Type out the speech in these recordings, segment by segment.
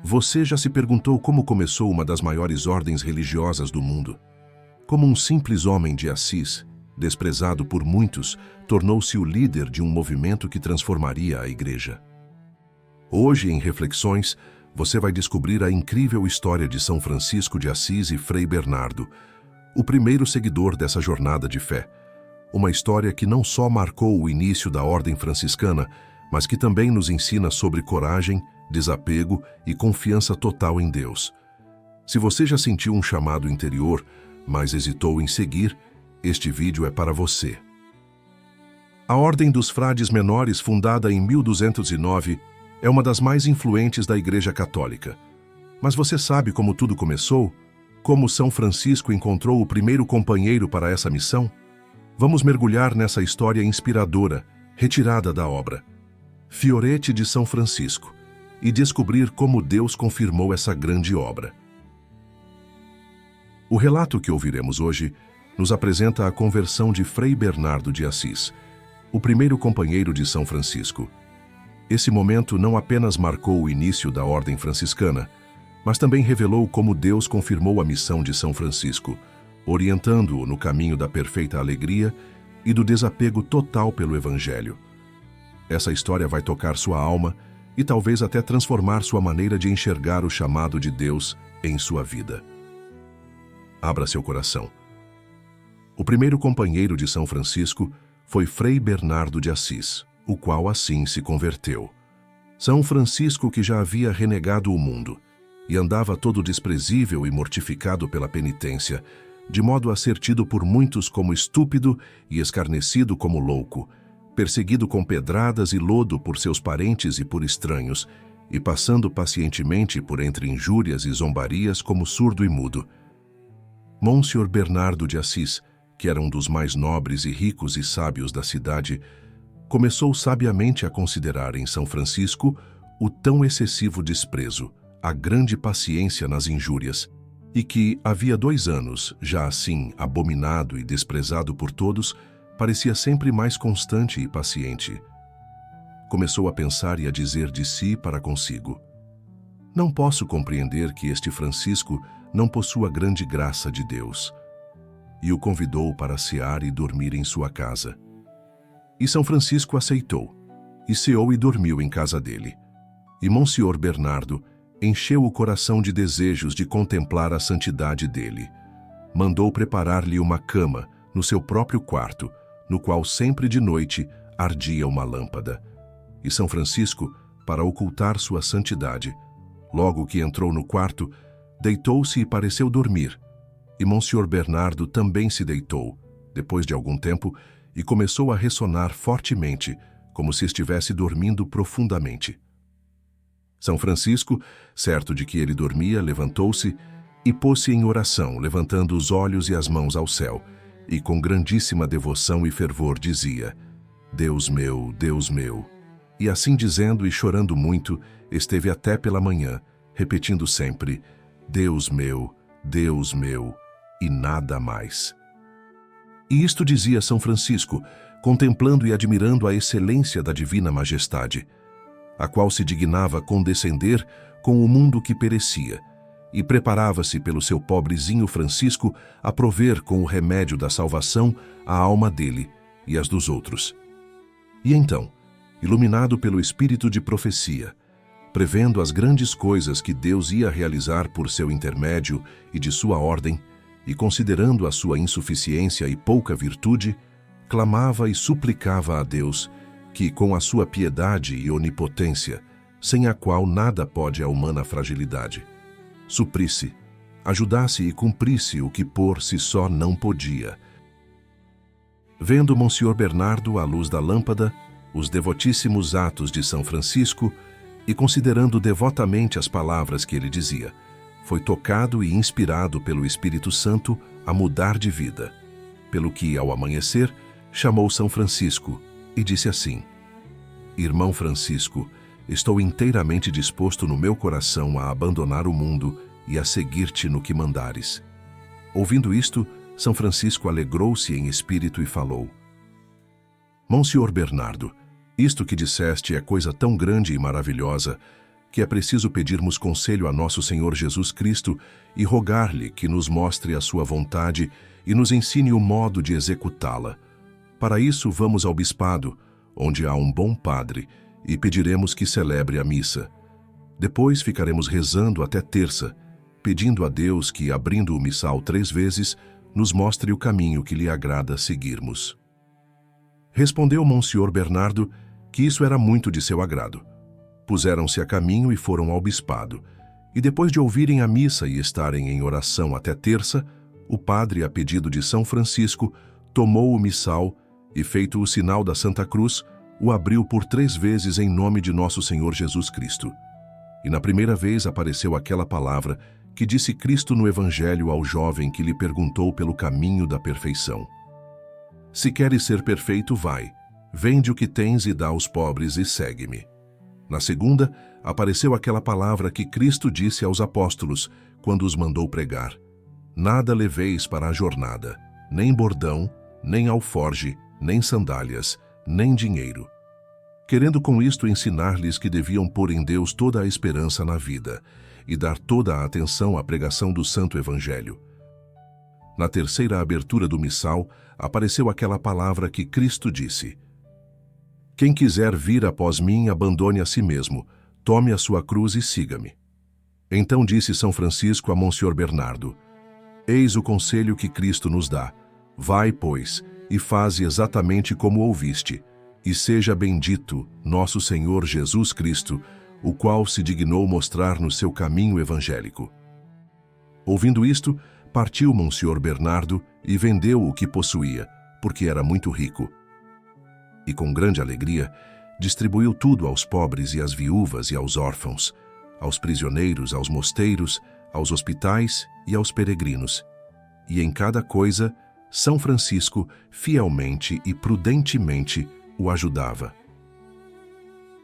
Você já se perguntou como começou uma das maiores ordens religiosas do mundo? Como um simples homem de Assis, desprezado por muitos, tornou-se o líder de um movimento que transformaria a Igreja. Hoje, em Reflexões, você vai descobrir a incrível história de São Francisco de Assis e Frei Bernardo, o primeiro seguidor dessa jornada de fé. Uma história que não só marcou o início da ordem franciscana, mas que também nos ensina sobre coragem, desapego e confiança total em Deus. Se você já sentiu um chamado interior, mas hesitou em seguir, este vídeo é para você. A Ordem dos Frades Menores, fundada em 1209, é uma das mais influentes da Igreja Católica. Mas você sabe como tudo começou? Como São Francisco encontrou o primeiro companheiro para essa missão? Vamos mergulhar nessa história inspiradora, retirada da obra Fiorete de São Francisco, e descobrir como Deus confirmou essa grande obra. O relato que ouviremos hoje nos apresenta a conversão de Frei Bernardo de Assis, o primeiro companheiro de São Francisco. Esse momento não apenas marcou o início da ordem franciscana, mas também revelou como Deus confirmou a missão de São Francisco, orientando-o no caminho da perfeita alegria e do desapego total pelo Evangelho. Essa história vai tocar sua alma e talvez até transformar sua maneira de enxergar o chamado de Deus em sua vida. Abra seu coração. O primeiro companheiro de São Francisco foi Frei Bernardo de Assis, o qual assim se converteu. São Francisco, que já havia renegado o mundo e andava todo desprezível e mortificado pela penitência, de modo a ser tido por muitos como estúpido e escarnecido como louco, perseguido com pedradas e lodo por seus parentes e por estranhos, e passando pacientemente por entre injúrias e zombarias como surdo e mudo. Monsenhor Bernardo de Assis, que era um dos mais nobres e ricos e sábios da cidade, começou sabiamente a considerar em São Francisco o tão excessivo desprezo, a grande paciência nas injúrias, e que, havia 2 anos, já assim abominado e desprezado por todos, parecia sempre mais constante e paciente. Começou a pensar e a dizer de si para consigo: não posso compreender que este Francisco não possua grande graça de Deus. E o convidou para cear e dormir em sua casa. E São Francisco aceitou, e ceou e dormiu em casa dele. E Monsenhor Bernardo encheu o coração de desejos de contemplar a santidade dele. Mandou preparar-lhe uma cama no seu próprio quarto, no qual sempre de noite ardia uma lâmpada. E São Francisco, para ocultar sua santidade, logo que entrou no quarto, deitou-se e pareceu dormir. E Monsenhor Bernardo também se deitou, depois de algum tempo, e começou a ressonar fortemente, como se estivesse dormindo profundamente. São Francisco, certo de que ele dormia, levantou-se e pôs-se em oração, levantando os olhos e as mãos ao céu, e com grandíssima devoção e fervor dizia: Deus meu, e assim dizendo e chorando muito, esteve até pela manhã, repetindo sempre: Deus meu, e nada mais. E isto dizia São Francisco, contemplando e admirando a excelência da divina majestade, a qual se dignava condescender com o mundo que perecia, e preparava-se pelo seu pobrezinho Francisco a prover com o remédio da salvação a alma dele e as dos outros. E então, iluminado pelo espírito de profecia, prevendo as grandes coisas que Deus ia realizar por seu intermédio e de sua ordem, e considerando a sua insuficiência e pouca virtude, clamava e suplicava a Deus que, com a sua piedade e onipotência, sem a qual nada pode a humana fragilidade, suprisse, ajudasse e cumprisse o que por si só não podia. Vendo Monsenhor Bernardo, à luz da lâmpada, os devotíssimos atos de São Francisco, e considerando devotamente as palavras que ele dizia, foi tocado e inspirado pelo Espírito Santo a mudar de vida, pelo que, ao amanhecer, chamou São Francisco e disse assim: Irmão Francisco, estou inteiramente disposto no meu coração a abandonar o mundo e a seguir-te no que mandares. Ouvindo isto, São Francisco alegrou-se em espírito e falou: Monsenhor Bernardo, isto que disseste é coisa tão grande e maravilhosa que é preciso pedirmos conselho a nosso Senhor Jesus Cristo e rogar-lhe que nos mostre a sua vontade e nos ensine o modo de executá-la. Para isso, vamos ao bispado, onde há um bom padre, e pediremos que celebre a missa. Depois ficaremos rezando até terça, pedindo a Deus que, abrindo o missal 3 vezes, nos mostre o caminho que lhe agrada seguirmos. Respondeu Monsenhor Bernardo que isso era muito de seu agrado. Puseram-se a caminho e foram ao bispado, e depois de ouvirem a missa e estarem em oração até terça, o padre, a pedido de São Francisco, tomou o missal e, feito o sinal da Santa Cruz, o abriu por 3 vezes em nome de nosso Senhor Jesus Cristo. E na primeira vez apareceu aquela palavra que disse Cristo no Evangelho ao jovem que lhe perguntou pelo caminho da perfeição. Se queres ser perfeito, vai, vende o que tens e dá aos pobres e segue-me. Na segunda, apareceu aquela palavra que Cristo disse aos apóstolos quando os mandou pregar. Nada leveis para a jornada, nem bordão, nem alforge, nem sandálias, nem dinheiro. Querendo com isto ensinar-lhes que deviam pôr em Deus toda a esperança na vida e dar toda a atenção à pregação do Santo Evangelho. Na terceira abertura do missal, apareceu aquela palavra que Cristo disse: Quem quiser vir após mim, abandone a si mesmo, tome a sua cruz e siga-me. Então disse São Francisco a Monsenhor Bernardo: Eis o conselho que Cristo nos dá. Vai, pois, e faze exatamente como ouviste, e seja bendito nosso Senhor Jesus Cristo, o qual se dignou mostrar no seu caminho evangélico. Ouvindo isto, partiu Monsenhor Bernardo e vendeu o que possuía, porque era muito rico. E com grande alegria, distribuiu tudo aos pobres e às viúvas e aos órfãos, aos prisioneiros, aos mosteiros, aos hospitais e aos peregrinos. E em cada coisa, São Francisco, fielmente e prudentemente, o ajudava.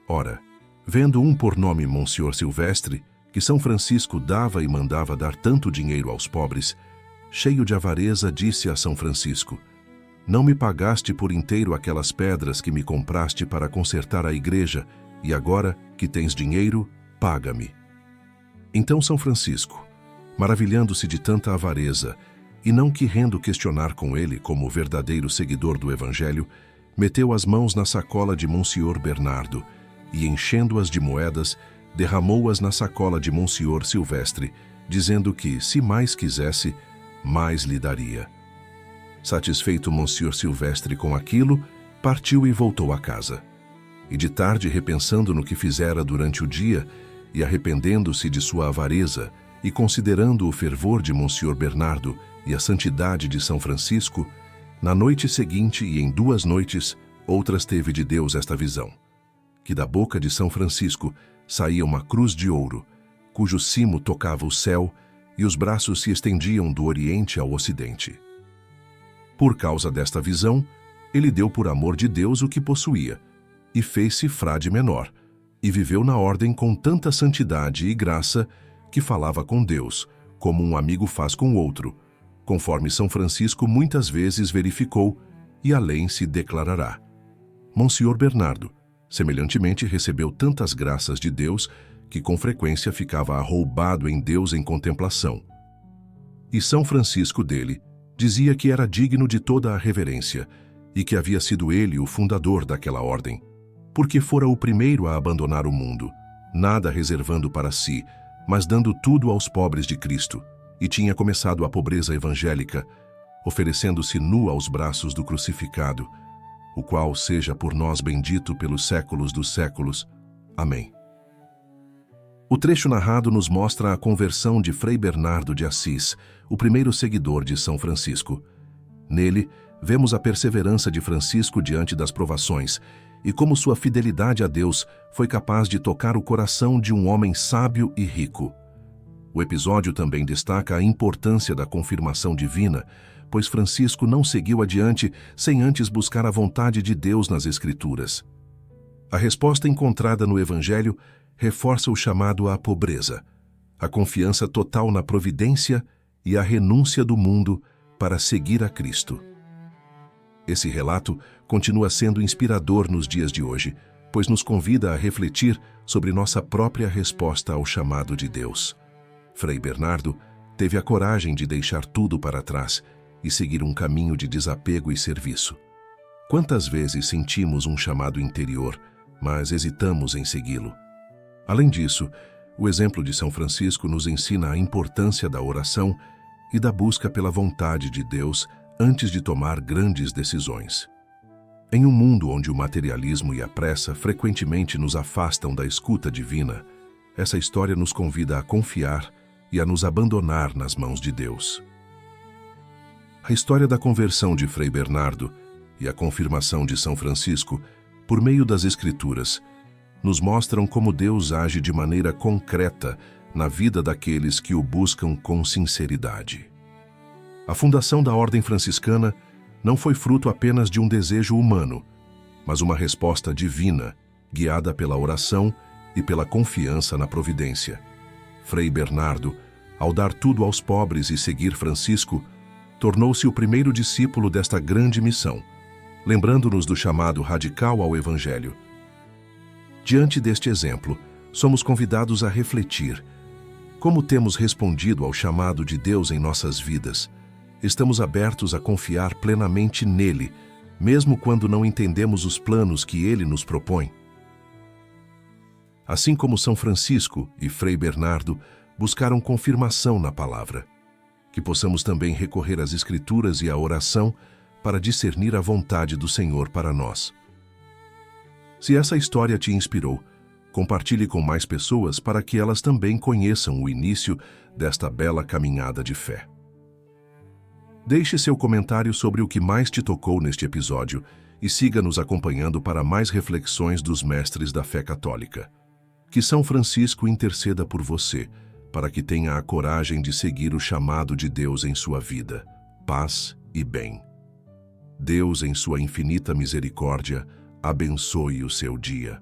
Ora, vendo um por nome Monsenhor Silvestre, que São Francisco dava e mandava dar tanto dinheiro aos pobres, cheio de avareza, disse a São Francisco: Não me pagaste por inteiro aquelas pedras que me compraste para consertar a igreja, e agora, que tens dinheiro, paga-me. Então São Francisco, maravilhando-se de tanta avareza, e não querendo questionar com ele como verdadeiro seguidor do Evangelho, meteu as mãos na sacola de Monsenhor Bernardo e, enchendo-as de moedas, derramou-as na sacola de Monsenhor Silvestre, dizendo que, se mais quisesse, mais lhe daria. Satisfeito Monsenhor Silvestre com aquilo, partiu e voltou a casa. E de tarde, repensando no que fizera durante o dia, e arrependendo-se de sua avareza, e considerando o fervor de Monsenhor Bernardo e a santidade de São Francisco, na noite seguinte e em 2 noites, outras teve de Deus esta visão: que da boca de São Francisco saía uma cruz de ouro, cujo cimo tocava o céu e os braços se estendiam do oriente ao ocidente. Por causa desta visão, ele deu por amor de Deus o que possuía, e fez-se frade menor, e viveu na ordem com tanta santidade e graça que falava com Deus, como um amigo faz com outro, conforme São Francisco muitas vezes verificou, e além se declarará. Monsenhor Bernardo, semelhantemente, recebeu tantas graças de Deus que com frequência ficava arroubado em Deus em contemplação. E São Francisco dele dizia que era digno de toda a reverência e que havia sido ele o fundador daquela ordem, porque fora o primeiro a abandonar o mundo, nada reservando para si, mas dando tudo aos pobres de Cristo, e tinha começado a pobreza evangélica, oferecendo-se nu aos braços do crucificado, o qual seja por nós bendito pelos séculos dos séculos. Amém. O trecho narrado nos mostra a conversão de Frei Bernardo de Assis, o primeiro seguidor de São Francisco. Nele, vemos a perseverança de Francisco diante das provações e como sua fidelidade a Deus foi capaz de tocar o coração de um homem sábio e rico. O episódio também destaca a importância da confirmação divina, pois Francisco não seguiu adiante sem antes buscar a vontade de Deus nas Escrituras. A resposta encontrada no Evangelho reforça o chamado à pobreza, a confiança total na providência e a renúncia do mundo para seguir a Cristo. Esse relato continua sendo inspirador nos dias de hoje, pois nos convida a refletir sobre nossa própria resposta ao chamado de Deus. Frei Bernardo teve a coragem de deixar tudo para trás e seguir um caminho de desapego e serviço. Quantas vezes sentimos um chamado interior, mas hesitamos em segui-lo? Além disso, o exemplo de São Francisco nos ensina a importância da oração e da busca pela vontade de Deus antes de tomar grandes decisões. Em um mundo onde o materialismo e a pressa frequentemente nos afastam da escuta divina, essa história nos convida a confiar e a nos abandonar nas mãos de Deus. A história da conversão de Frei Bernardo e a confirmação de São Francisco, por meio das Escrituras, nos mostram como Deus age de maneira concreta na vida daqueles que o buscam com sinceridade. A fundação da Ordem Franciscana não foi fruto apenas de um desejo humano, mas uma resposta divina, guiada pela oração e pela confiança na providência. Frei Bernardo, ao dar tudo aos pobres e seguir Francisco, tornou-se o primeiro discípulo desta grande missão, lembrando-nos do chamado radical ao Evangelho. Diante deste exemplo, somos convidados a refletir. Como temos respondido ao chamado de Deus em nossas vidas? Estamos abertos a confiar plenamente nele, mesmo quando não entendemos os planos que ele nos propõe? Assim como São Francisco e Frei Bernardo buscaram confirmação na palavra, que possamos também recorrer às Escrituras e à oração para discernir a vontade do Senhor para nós. Se essa história te inspirou, compartilhe com mais pessoas para que elas também conheçam o início desta bela caminhada de fé. Deixe seu comentário sobre o que mais te tocou neste episódio e siga nos acompanhando para mais reflexões dos mestres da fé católica. Que São Francisco interceda por você, para que tenha a coragem de seguir o chamado de Deus em sua vida. Paz e bem. Deus, em sua infinita misericórdia, abençoe o seu dia.